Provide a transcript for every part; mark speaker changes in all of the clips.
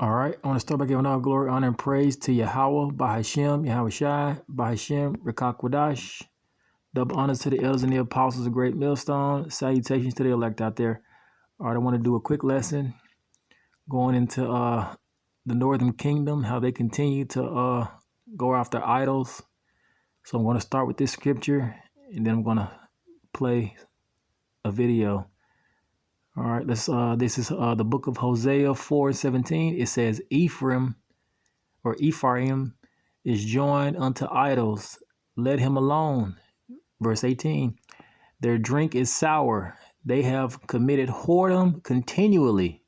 Speaker 1: All right, I want to start by giving all glory, honor, and praise to Yahweh, Bahashem, Yahweh Shai, Bahashem, Rekakwadash. Double honors to the elders and the apostles of Great Millstone. Salutations to the elect out there. All right, I want to do a quick lesson going into the Northern Kingdom, how they continue to go after idols. So I'm going to start with this scripture, and then I'm going to play a video. All right, this is the book of Hosea 4:17. It says, Ephraim is joined unto idols. Let him alone. Verse 18. Their drink is sour. They have committed whoredom continually.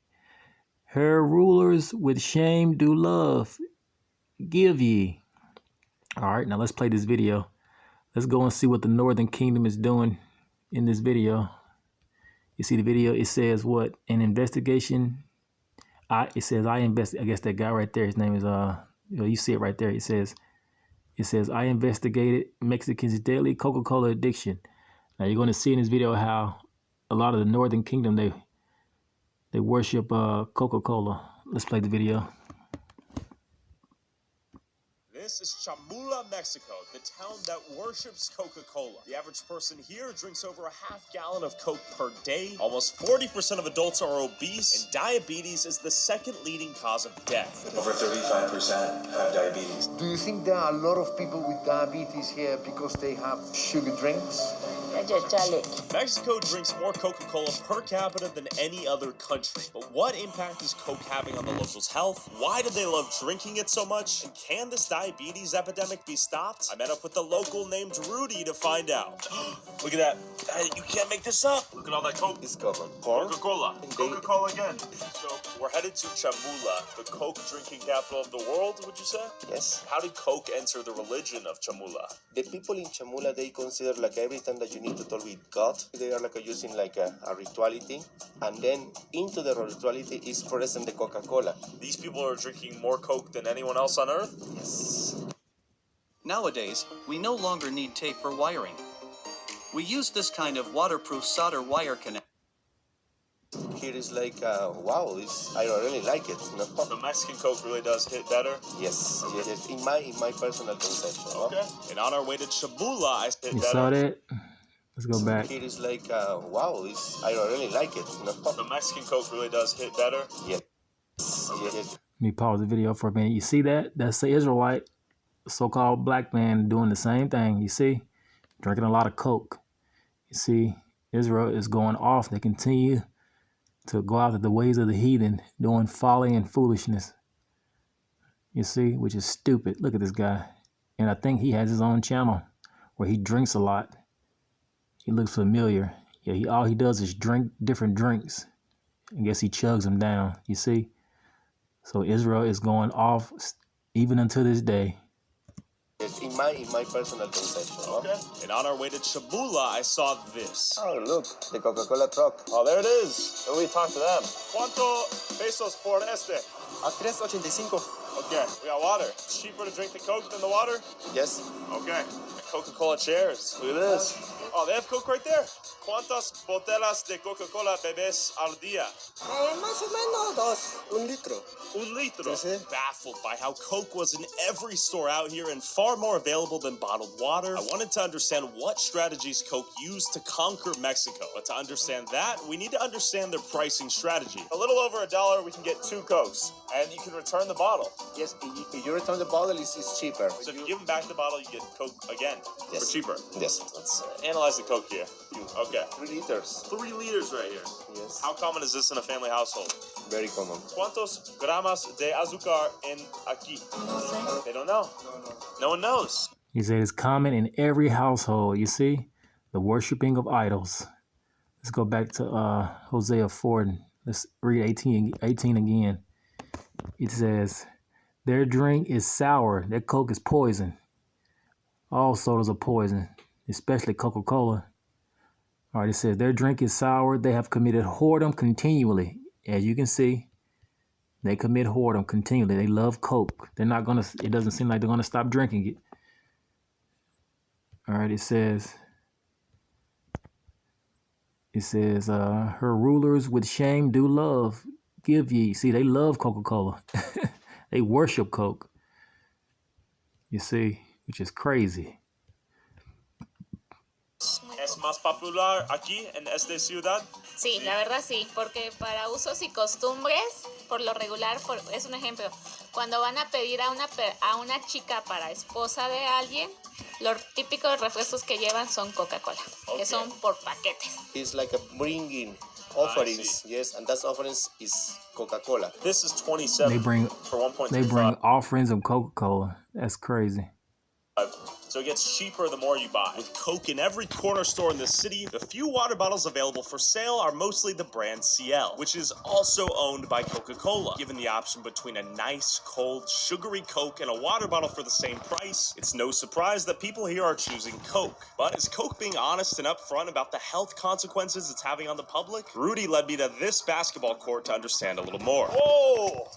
Speaker 1: Her rulers with shame do love. Give ye. All right, now let's play this video. Let's go and see what the Northern Kingdom is doing in this video. You see the video, it says what? An investigation. I guess that guy right there, his name is you see it right there. It says I investigated Mexicans' daily Coca-Cola addiction. Now you're going to see in this video how a lot of the Northern Kingdom they worship Coca-Cola. Let's play the video.
Speaker 2: This is Chamula, Mexico, the town that worships Coca-Cola. The average person here drinks over a half gallon of Coke per day. Almost 40% of adults are obese, and diabetes is the second leading cause of death.
Speaker 3: Over 35% have diabetes.
Speaker 4: Do you think there are a lot of people with diabetes here because they have sugar drinks?
Speaker 2: Mexico drinks more Coca-Cola per capita than any other country. But what impact is Coke having on the locals' health? Why do they love drinking it so much? And can this diabetes epidemic be stopped? I met up with the local named Rudy to find out. Look at that. You can't make this up. Look at all that Coke.
Speaker 4: It's covered.
Speaker 2: Coca-Cola. Coca-Cola again. So we're headed to Chamula, the Coke drinking capital of the world, would you say?
Speaker 4: Yes.
Speaker 2: How did Coke enter the religion of Chamula?
Speaker 4: The people in Chamula, they consider like every time that you need to talk with God, they are like using like a rituality, and then into the rituality is present the Coca-Cola.
Speaker 2: These people are drinking more Coke than anyone else on Earth?
Speaker 4: Yes.
Speaker 5: Nowadays, we no longer need tape for wiring. We use this kind of waterproof solder wire connector.
Speaker 4: Here is like, wow, I really like it. No?
Speaker 2: The Mexican Coke really does hit better?
Speaker 4: Yes. In my personal conception.
Speaker 2: Okay. No? And on our way to Chamula, I hit
Speaker 1: You
Speaker 2: better.
Speaker 1: saw that? Let's go back.
Speaker 4: Here is like, wow, I really like it. No?
Speaker 2: The Mexican Coke really does hit better?
Speaker 4: Yes.
Speaker 1: Let me pause the video for a minute. You see that? That's the Israelite, so-called black man doing the same thing. You see? Drinking a lot of Coke. You see? Israel is going off. They continue to go after the ways of the heathen, doing folly and foolishness. You see? Which is stupid. Look at this guy. And I think he has his own channel where he drinks a lot. He looks familiar. Yeah, all he does is drink different drinks. I guess he chugs them down. You see? So Israel is going off even until this day.
Speaker 4: Yes, in my personal conception.
Speaker 2: Okay. And on our way to Chamula, I saw this.
Speaker 4: Oh, look, the Coca-Cola truck.
Speaker 2: Oh, there it is. And we talked to them. ¿Cuánto pesos por este?
Speaker 4: A 3.85.
Speaker 2: Okay, we got water. It's cheaper to drink the Coke than the water?
Speaker 4: Yes.
Speaker 2: Okay. The Coca-Cola chairs. Look at this. Oh, they have Coke right there. ¿Cuántas botellas de Coca-Cola bebes al día?
Speaker 6: Más o menos 1 litro.
Speaker 2: Un litro.
Speaker 6: Sí.
Speaker 2: Baffled by how Coke was in every store out here and far more available than bottled water, I wanted to understand what strategies Coke used to conquer Mexico. But to understand that, we need to understand their pricing strategy. A little over $1, we can get 2 Cokes, and you can return the bottle.
Speaker 4: Yes, if you return the bottle, it's cheaper.
Speaker 2: So if you give them back the bottle, you get Coke again for cheaper.
Speaker 4: Yes.
Speaker 2: Let's analyze the Coke here. Okay.
Speaker 4: 3 liters.
Speaker 2: 3 liters right here.
Speaker 4: Yes.
Speaker 2: How common is this in a family household?
Speaker 4: Very common.
Speaker 2: ¿Cuántos gramos de azúcar en aquí? They don't know. No one knows.
Speaker 1: He said it's common in every household. You see? The worshiping of idols. Let's go back to Hosea 4 and let's read 18 again. It says, their drink is sour. Their Coke is poison. All sodas are poison, especially Coca-Cola. All right, it says their drink is sour. They have committed whoredom continually. As you can see, they commit whoredom continually. They love Coke. They're not going to, it doesn't seem like they're going to stop drinking it. All right, it says, her rulers with shame do love. give ye. See, they love Coca-Cola. They worship Coke. You see, which is crazy.
Speaker 2: ¿Es más popular aquí en esta ciudad?
Speaker 7: Sí, la verdad sí, porque para usos y costumbres, por lo regular, es un ejemplo, cuando van a pedir a una chica para esposa de alguien, los típicos refrescos que llevan son Coca-Cola, que son por paquetes.
Speaker 4: It's like a bringing offerings, yes, and that offerings is Coca-Cola.
Speaker 2: This is 27
Speaker 1: They bring
Speaker 2: for 1.35.
Speaker 1: They bring offerings of Coca-Cola. That's crazy.
Speaker 2: So it gets cheaper the more you buy. With Coke in every corner store in the city, the few water bottles available for sale are mostly the brand CL, which is also owned by Coca-Cola. Given the option between a nice, cold, sugary Coke and a water bottle for the same price, it's no surprise that people here are choosing Coke. But is Coke being honest and upfront about the health consequences it's having on the public? Rudy led me to this basketball court to understand a little more. Whoa!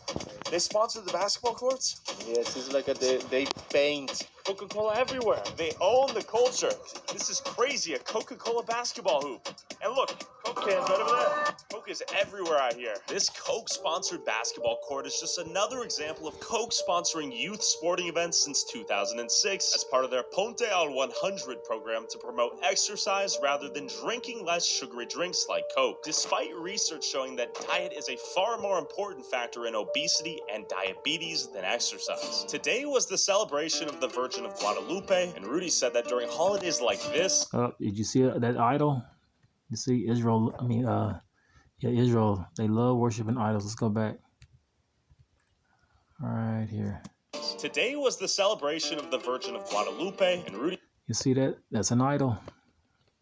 Speaker 2: They sponsor the basketball courts?
Speaker 4: Yes, it's like they paint
Speaker 2: Coca-Cola everywhere. They own the culture. This is crazy, a Coca-Cola basketball hoop. And look, Coke cans right over there. Coke is everywhere out here. This Coke-sponsored basketball court is just another example of Coke sponsoring youth sporting events since 2006 as part of their Ponte al 100 program to promote exercise rather than drinking less sugary drinks like Coke. Despite research showing that diet is a far more important factor in obesity and diabetes than exercise. Today was the celebration of the Virgin of Guadalupe, and Rudy said that during holidays like this...
Speaker 1: Did you see that idol? You see Israel, Israel, they love worshiping idols. Let's go back. All right, here.
Speaker 2: Today was the celebration of the Virgin of Guadalupe, and Rudy...
Speaker 1: You see that? That's an idol.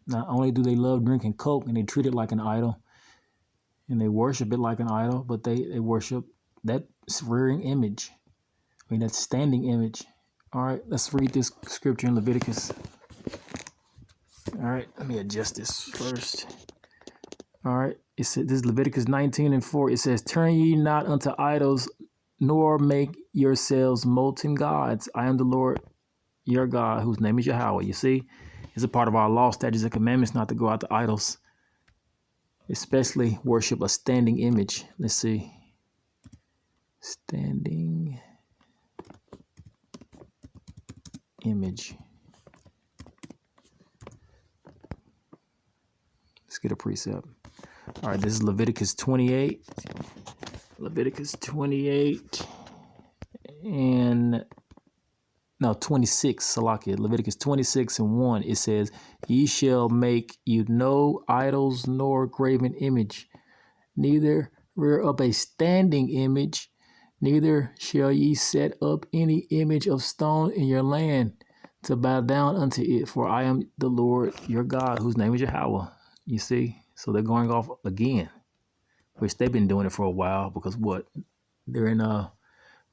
Speaker 1: Not only do they love drinking Coke, and they treat it like an idol, and they worship it like an idol, but they worship that rearing image. That standing image. All right, let's read this scripture in Leviticus. All right, let me adjust this first. All right, it says, this is Leviticus 19:4. It says, "Turn ye not unto idols, nor make yourselves molten gods. I am the Lord your God, whose name is Yahweh." You see, it's a part of our law, statutes, and commandments not to go out to idols, especially worship a standing image. Let's see. Standing image. Let's get a precept. All right, this is Leviticus 28. Leviticus 28 and no, 26, Salakia. Leviticus 26:1. It says, "Ye shall make you no idols nor graven image, neither rear up a standing image, neither shall ye set up any image of stone in your land to bow down unto it, for I am the Lord your God, whose name is Yahweh." You see? So they're going off again, which they've been doing it for a while because what? They're in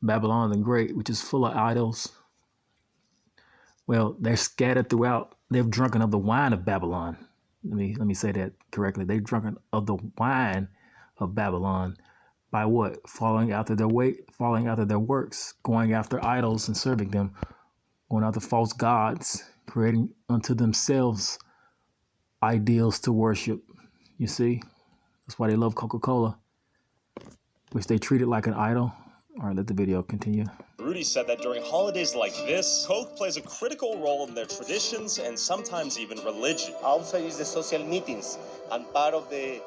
Speaker 1: Babylon the Great, which is full of idols. Well, they're scattered throughout. They've drunken of the wine of Babylon. Let me say that correctly. They've drunken of the wine of Babylon. By what? Following after their way, following after their works, going after idols and serving them, going after false gods, creating unto themselves ideals to worship. You see? That's why they love Coca-Cola, which they treat it like an idol. All right, let the video continue.
Speaker 2: Rudy said that during holidays like this, Coke plays a critical role in their traditions and sometimes even religion.
Speaker 4: Outside is the social meetings, and part of the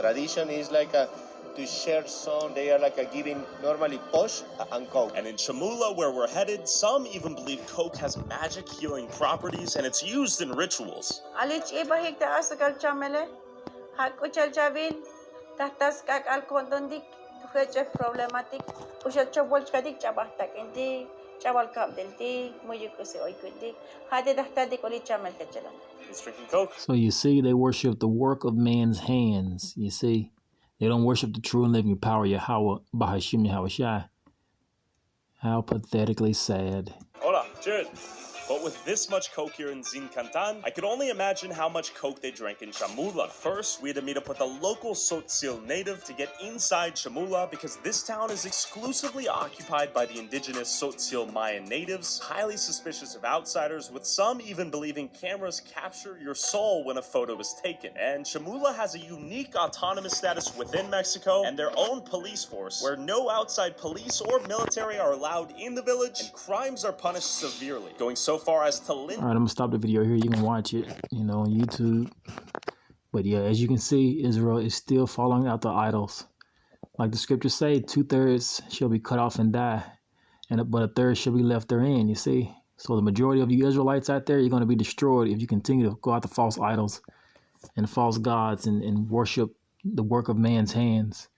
Speaker 4: tradition is like to share some. They are like giving normally Posh and Coke.
Speaker 2: And in Chamula, where we're headed, some even believe Coke has magic healing properties and it's used in rituals.
Speaker 8: Alich ibahig taas kal chamele, hak uchal javin, tahtas kak al kondondik, tuheche problematic, uchal chabol kadik chabahtak indi, chabal kap delti, muyukuse oikudik, hade tahtadik oli chamel kachelan.
Speaker 2: He's drinking Coke.
Speaker 1: So you see, they worship the work of man's hands. You see, they don't worship the true and living power Yahweh, Bahashim Yahweh Shai. How pathetically sad.
Speaker 2: Hola, cheers. But with this much coke here in Zincantan, I could only imagine how much coke they drank in Chamula. First, we had to meet up with a local Tzotzil native to get inside Chamula because this town is exclusively occupied by the indigenous Tzotzil Mayan natives, highly suspicious of outsiders, with some even believing cameras capture your soul when a photo is taken. And Chamula has a unique autonomous status within Mexico and their own police force, where no outside police or military are allowed in the village, and crimes are punished severely, going so far as to
Speaker 1: All right, I'm gonna stop the video here. You can watch it, on YouTube. But yeah, as you can see, Israel is still following out the idols. Like the scriptures say, 2/3 shall be cut off and die, but a third shall be left therein, you see. So the majority of you Israelites out there, you're going to be destroyed if you continue to go after false idols and false gods and worship the work of man's hands.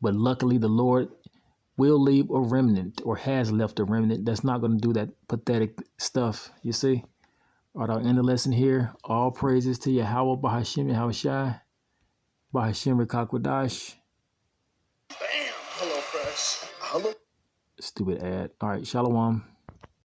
Speaker 1: But luckily, the Lord will leave a remnant, or has left a remnant, that's not going to do that pathetic stuff, you see. All right, I'll end the lesson here. All praises to Yahweh, Bahashim, Yahushai, Bahashim, Rekakwadash.
Speaker 3: Bam! Hello, Fresh. Hello.
Speaker 1: Stupid ad. All right, Shalom.